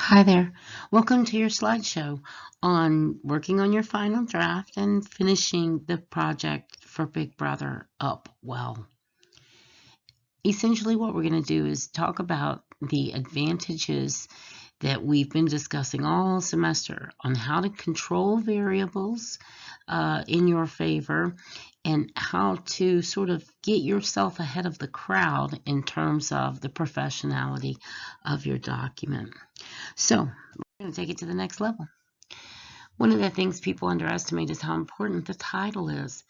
Hi there. Welcome to your slideshow on working on your final draft and finishing the project for Big Brother up well. Essentially, what we're going to do is talk about the advantages that we've been discussing all semester on how to control variables in your favor and how to sort of get yourself ahead of the crowd in terms of the professionality of your document. So we're going to take it to the next level. One of the things people underestimate is how important the title is.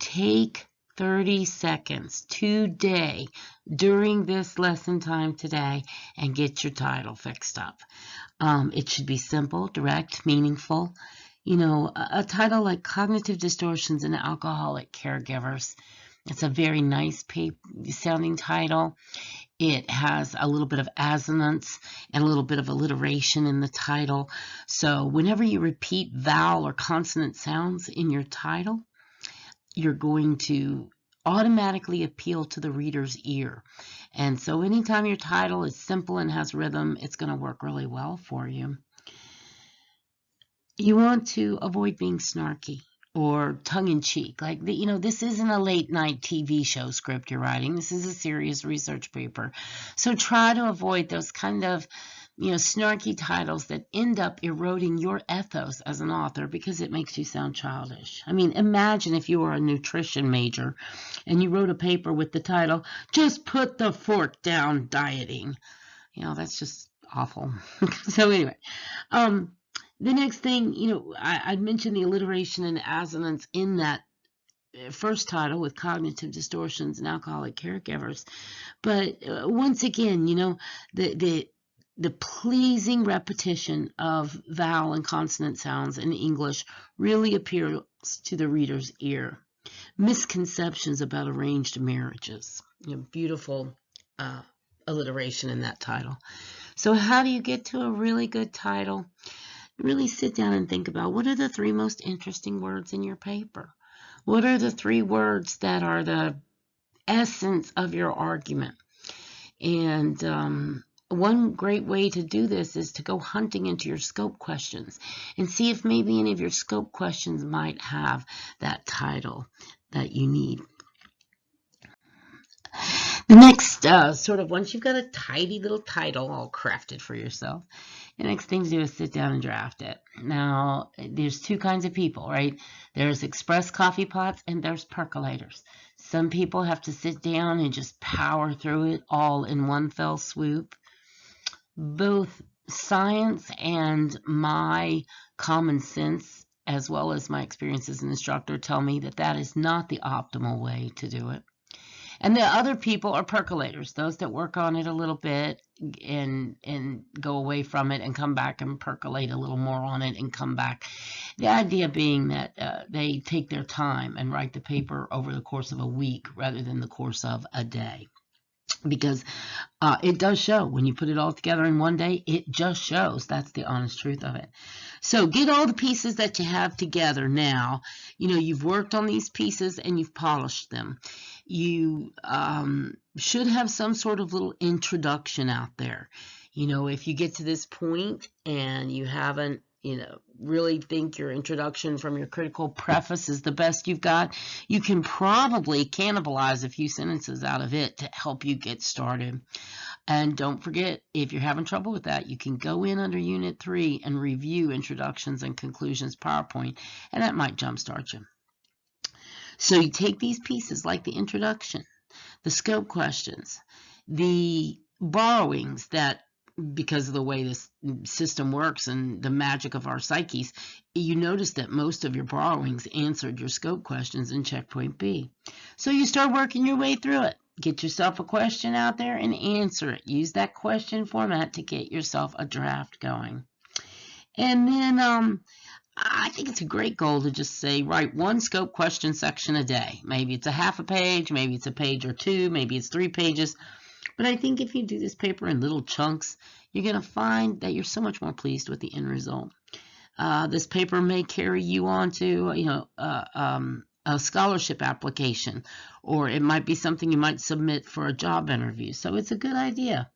Take 30 seconds today during this lesson time today and get your title fixed up. It should be simple, direct, meaningful. You know, a title like Cognitive Distortions in Alcoholic Caregivers. It's a very nice sounding title. It has a little bit of assonance and a little bit of alliteration in the title. So whenever you repeat vowel or consonant sounds in your title, you're going to automatically appeal to the reader's ear. And so anytime your title is simple and has rhythm, it's going to work really well for you. You want to avoid being snarky or tongue-in-cheek. Like, this isn't a late-night TV show script you're writing. This is a serious research paper. So try to avoid those kind of, snarky titles that end up eroding your ethos as an author because it makes you sound childish. I mean, imagine if you were a nutrition major and you wrote a paper with the title, "Just Put the Fork Down Dieting." That's just awful. So anyway, the next thing, I mentioned the alliteration and assonance in that first title with Cognitive Distortions and Alcoholic Caregivers. But once again, the pleasing repetition of vowel and consonant sounds in English really appeals to the reader's ear. Misconceptions about arranged marriages. Beautiful alliteration in that title. So how do you get to a really good title? Really sit down and think about, what are the 3 most interesting words in your paper? What are the 3 words that are the essence of your argument? And one great way to do this is to go hunting into your scope questions and see if maybe any of your scope questions might have that title that you need. The next once you've got a tidy little title all crafted for yourself, the next thing to do is sit down and draft it. Now, there's 2 kinds of people, right? There's express coffee pots and there's percolators. Some people have to sit down and just power through it all in one fell swoop. Both science and my common sense, as well as my experience as an instructor, tell me that that is not the optimal way to do it. And the other people are percolators, those that work on it a little bit and go away from it and come back and percolate a little more on it and come back. The idea being that they take their time and write the paper over the course of a week rather than the course of a day. Because it does show when you put it all together in one day, it just shows. That's the honest truth of it. So get all the pieces that you have together now. You've worked on these pieces and you've polished them. You should have some sort of little introduction out there. If you get to this point and you haven't really think your introduction from your critical preface is the best you've got, you can probably cannibalize a few sentences out of it to help you get started. And don't forget, if you're having trouble with that, you can go in under Unit 3 and review Introductions and Conclusions PowerPoint, and that might jumpstart you. So you take these pieces like the introduction, the scope questions, the borrowings that, because of the way this system works and the magic of our psyches, you notice that most of your borrowings answered your scope questions in checkpoint B. So you start working your way through it. Get yourself a question out there and answer it. Use that question format to get yourself a draft going. And then I think it's a great goal to just say, write 1 scope question section a day. Maybe it's a half a page, maybe it's a page or 2, maybe it's 3 pages. But I think if you do this paper in little chunks, you're going to find that you're so much more pleased with the end result. This paper may carry you on to, a scholarship application, or it might be something you might submit for a job interview. So it's a good idea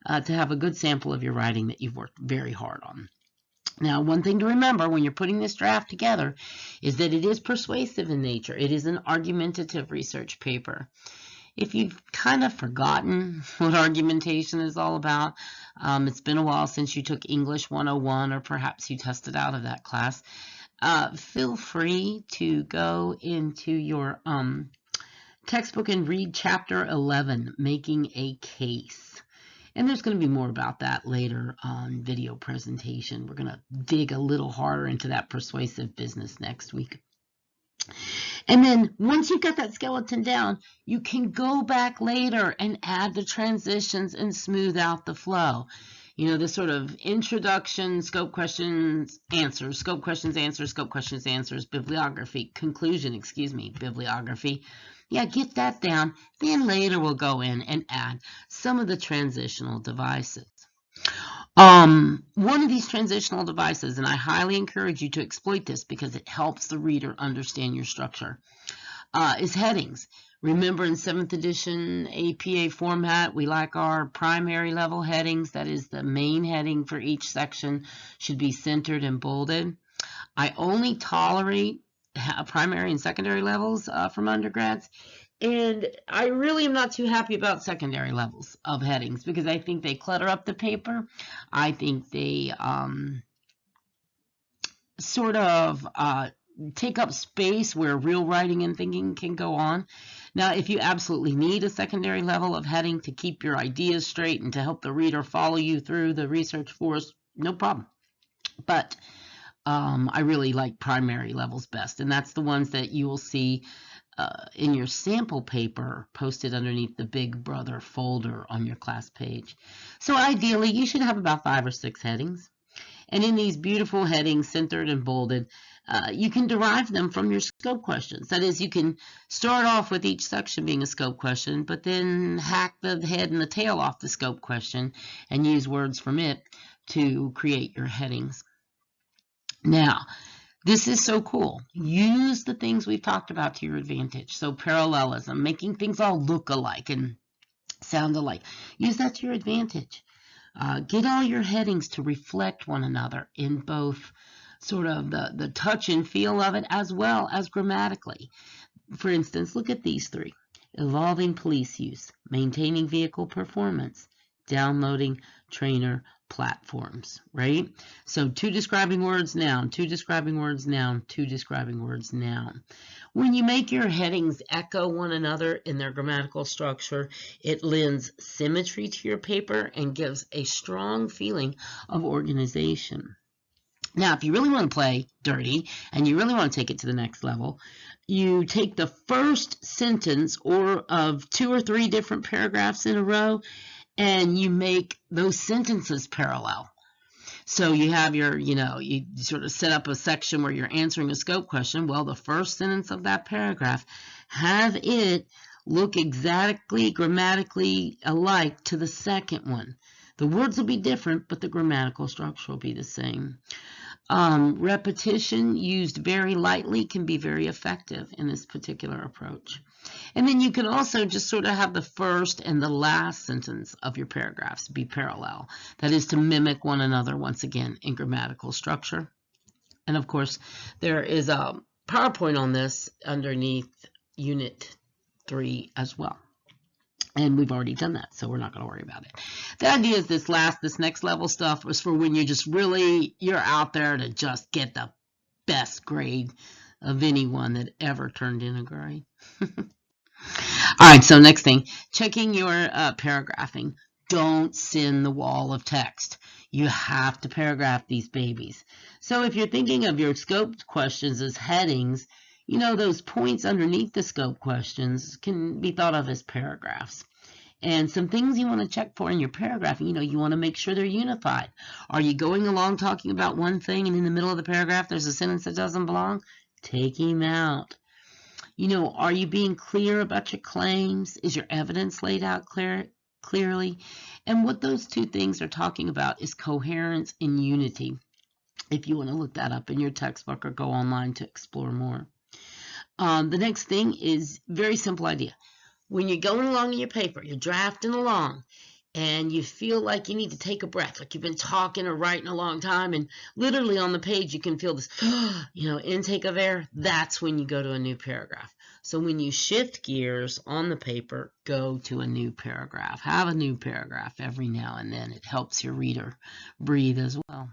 to have a good sample of your writing that you've worked very hard on. Now, one thing to remember when you're putting this draft together is that it is persuasive in nature. It is an argumentative research paper. If you've kind of forgotten what argumentation is all about, it's been a while since you took English 101 or perhaps you tested out of that class, feel free to go into your textbook and read Chapter 11, Making a Case. And there's going to be more about that later on video presentation. We're going to dig a little harder into that persuasive business next week. And then once you've got that skeleton down, you can go back later and add the transitions and smooth out the flow. You know, the sort of introduction, scope questions, answers, scope questions, answers, scope questions, answers, bibliography, conclusion, bibliography. Yeah, get that down. Then later we'll go in and add some of the transitional devices. One of these transitional devices, and I highly encourage you to exploit this because it helps the reader understand your structure, is headings. Remember, in 7th edition APA format, we like our primary level headings. That is, the main heading for each section should be centered and bolded. I only tolerate primary and secondary levels from undergrads. And I really am not too happy about secondary levels of headings because I think they clutter up the paper. I think they sort of take up space where real writing and thinking can go on. Now, if you absolutely need a secondary level of heading to keep your ideas straight and to help the reader follow you through the research forest, no problem. But I really like primary levels best, and that's the ones that you will see in your sample paper posted underneath the Big Brother folder on your class page. So ideally, you should have about 5 or 6 headings. And in these beautiful headings, centered and bolded, you can derive them from your scope questions. That is, you can start off with each section being a scope question, but then hack the head and the tail off the scope question and use words from it to create your headings. Now, this is so cool. Use the things we've talked about to your advantage. So parallelism, making things all look alike and sound alike. Use that to your advantage. Get all your headings to reflect one another in both sort of the touch and feel of it as well as grammatically. For instance, look at these 3. Evolving police use, maintaining vehicle performance, downloading trainer platforms, right? So 2 describing words, noun, 2 describing words, noun, 2 describing words, noun. When you make your headings echo one another in their grammatical structure, it lends symmetry to your paper and gives a strong feeling of organization. Now, if you really want to play dirty and you really want to take it to the next level, you take the first sentence of 2 or 3 different paragraphs in a row and you make those sentences parallel. So you have your, you sort of set up a section where you're answering a scope question. Well, the first sentence of that paragraph, have it look exactly grammatically alike to the second one. The words will be different, but the grammatical structure will be the same. Repetition used very lightly can be very effective in this particular approach. And then you can also just sort of have the first and the last sentence of your paragraphs be parallel. That is to mimic one another once again in grammatical structure. And of course, there is a PowerPoint on this underneath Unit 3 as well. And we've already done that, so we're not going to worry about it. The idea is this next level stuff was for when you're out there to just get the best grade of anyone that ever turned in a grade. All right, so next thing, checking your paragraphing. Don't sin the wall of text. You have to paragraph these babies. So if you're thinking of your scope questions as headings, those points underneath the scope questions can be thought of as paragraphs. And some things you want to check for in your paragraphing, you want to make sure they're unified. Are you going along talking about one thing and in the middle of the paragraph there's a sentence that doesn't belong? Take him out. Are you being clear about your claims? Is your evidence laid out clearly? And what those 2 things are talking about is coherence and unity. If you want to look that up in your textbook or go online to explore more. The next thing is very simple idea. When you're going along in your paper, you're drafting along, and you feel like you need to take a breath, like you've been talking or writing a long time, and literally on the page you can feel this, intake of air, that's when you go to a new paragraph. So when you shift gears on the paper, go to a new paragraph. Have a new paragraph every now and then. It helps your reader breathe as well.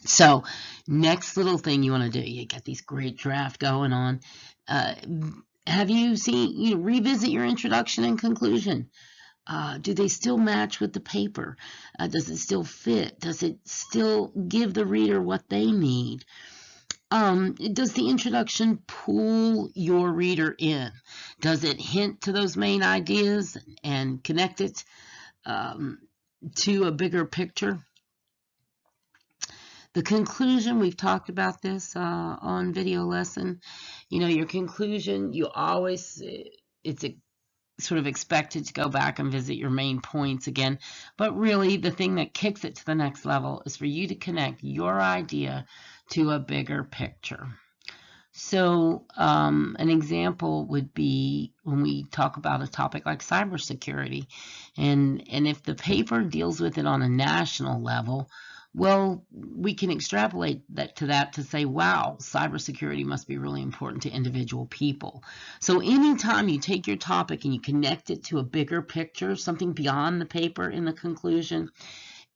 So next little thing you want to do, you got these great draft going on. Have you seen, revisit your introduction and conclusion. Do they still match with the paper? Does it still fit? Does it still give the reader what they need? Does the introduction pull your reader in? Does it hint to those main ideas and connect it to a bigger picture? The conclusion, we've talked about this on video lesson. Your conclusion, you always, it's sort of expected to go back and visit your main points again. But really, the thing that kicks it to the next level is for you to connect your idea to a bigger picture. So an example would be when we talk about a topic like cybersecurity. And if the paper deals with it on a national level, well, we can extrapolate that to say, wow, cybersecurity must be really important to individual people. So anytime you take your topic and you connect it to a bigger picture, something beyond the paper in the conclusion,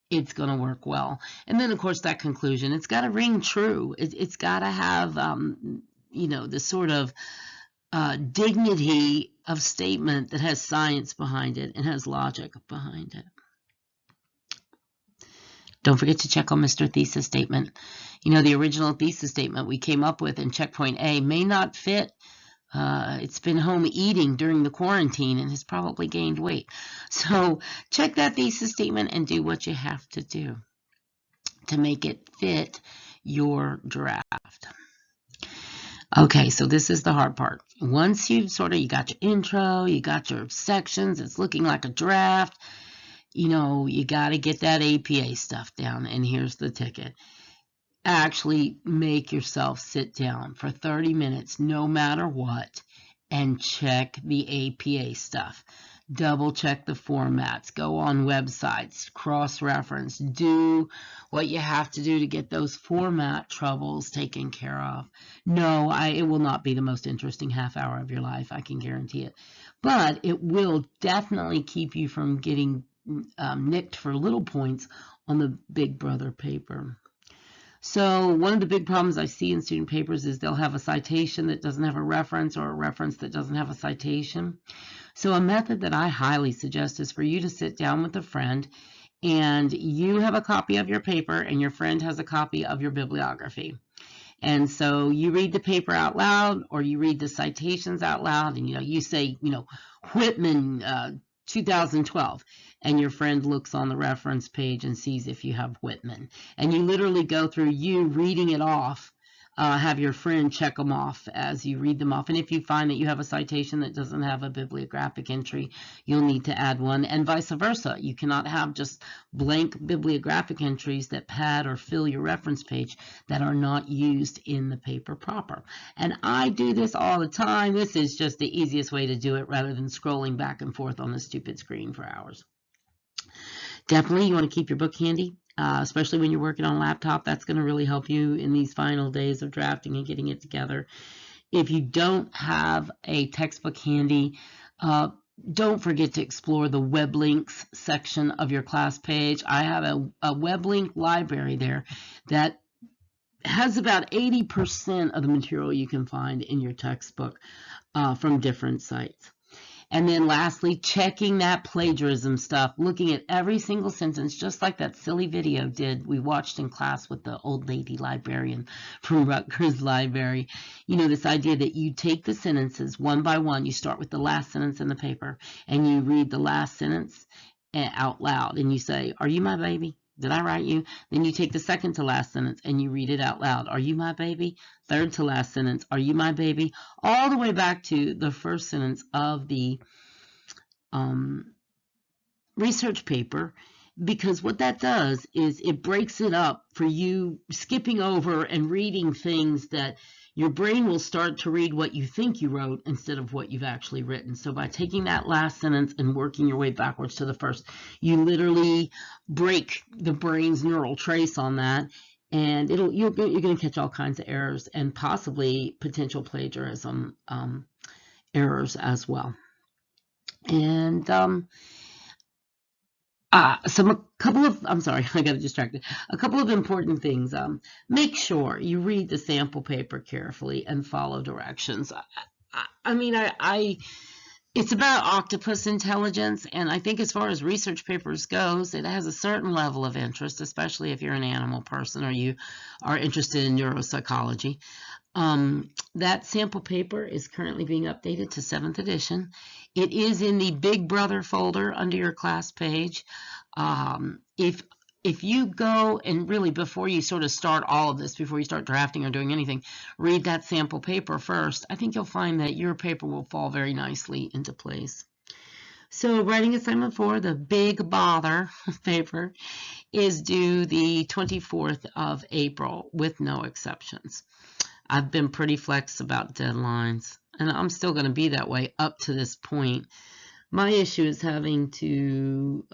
it's going to work well. And then, of course, that conclusion, it's got to ring true. It's got to have, the sort of dignity of statement that has science behind it and has logic behind it. Don't forget to check on Mr. Thesis Statement. The original thesis statement we came up with in Checkpoint A may not fit. It's been home eating during the quarantine and has probably gained weight. So check that thesis statement and do what you have to do to make it fit your draft. Okay, so this is the hard part. Once you got your intro, you got your sections, it's looking like a draft, you got to get that APA stuff down, and here's the ticket. Actually make yourself sit down for 30 minutes, no matter what, and check the APA stuff. Double check the formats, go on websites, cross-reference, do what you have to do to get those format troubles taken care of. No, it will not be the most interesting half hour of your life, I can guarantee it. But it will definitely keep you from getting nicked for little points on the Big Brother paper. So one of the big problems I see in student papers is they'll have a citation that doesn't have a reference or a reference that doesn't have a citation. So a method that I highly suggest is for you to sit down with a friend and you have a copy of your paper and your friend has a copy of your bibliography. And so you read the paper out loud or you read the citations out loud and you say, Whitman 2012, and your friend looks on the reference page and sees if you have Whitman. And you literally go through you reading it off, have your friend check them off as you read them off. And if you find that you have a citation that doesn't have a bibliographic entry, you'll need to add one, and vice versa. You cannot have just blank bibliographic entries that pad or fill your reference page that are not used in the paper proper. And I do this all the time. This is just the easiest way to do it rather than scrolling back and forth on the stupid screen for hours. Definitely you want to keep your book handy. Especially when you're working on a laptop, that's going to really help you in these final days of drafting and getting it together. If you don't have a textbook handy, don't forget to explore the web links section of your class page. I have a web link library there that has about 80% of the material you can find in your textbook from different sites. And then lastly, checking that plagiarism stuff, looking at every single sentence, just like that silly video we watched in class with the old lady librarian from Rutgers Library. This idea that you take the sentences one by one. You start with the last sentence in the paper, and you read the last sentence out loud, and you say, "Are you my baby? Did I write you?" Then you take the second to last sentence and you read it out loud. "Are you my baby?" Third to last sentence. "Are you my baby?" All the way back to the first sentence of the research paper, because what that does is it breaks it up for you skipping over and reading things that your brain will start to read what you think you wrote instead of what you've actually written. So by taking that last sentence and working your way backwards to the first, you literally break the brain's neural trace on that, and you're going to catch all kinds of errors and possibly potential plagiarism errors as well. And I'm sorry, I got distracted. A couple of important things. Make sure you read the sample paper carefully and follow directions. It's about octopus intelligence, and I think as far as research papers goes, it has a certain level of interest, especially if you're an animal person or you are interested in neuropsychology. That sample paper is currently being updated to 7th edition. It is in the Big Brother folder under your class page. If you go and really, before you sort of start all of this, before you start drafting or doing anything, read that sample paper first, I think you'll find that your paper will fall very nicely into place. So writing assignment 4, the Big Bother paper, is due the 24th of April with no exceptions. I've been pretty flex about deadlines, and I'm still going to be that way up to this point. My issue is having to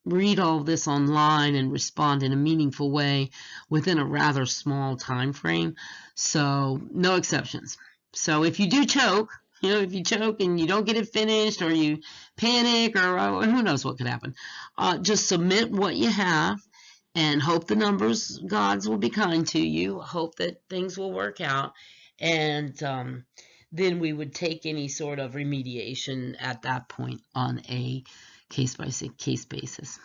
read all of this online and respond in a meaningful way within a rather small time frame. So no exceptions. So if you do choke, if you choke and you don't get it finished, or you panic, or who knows what could happen, just submit what you have and hope the numbers gods will be kind to you. Hope that things will work out, and then we would take any sort of remediation at that point on a case-by-case basis.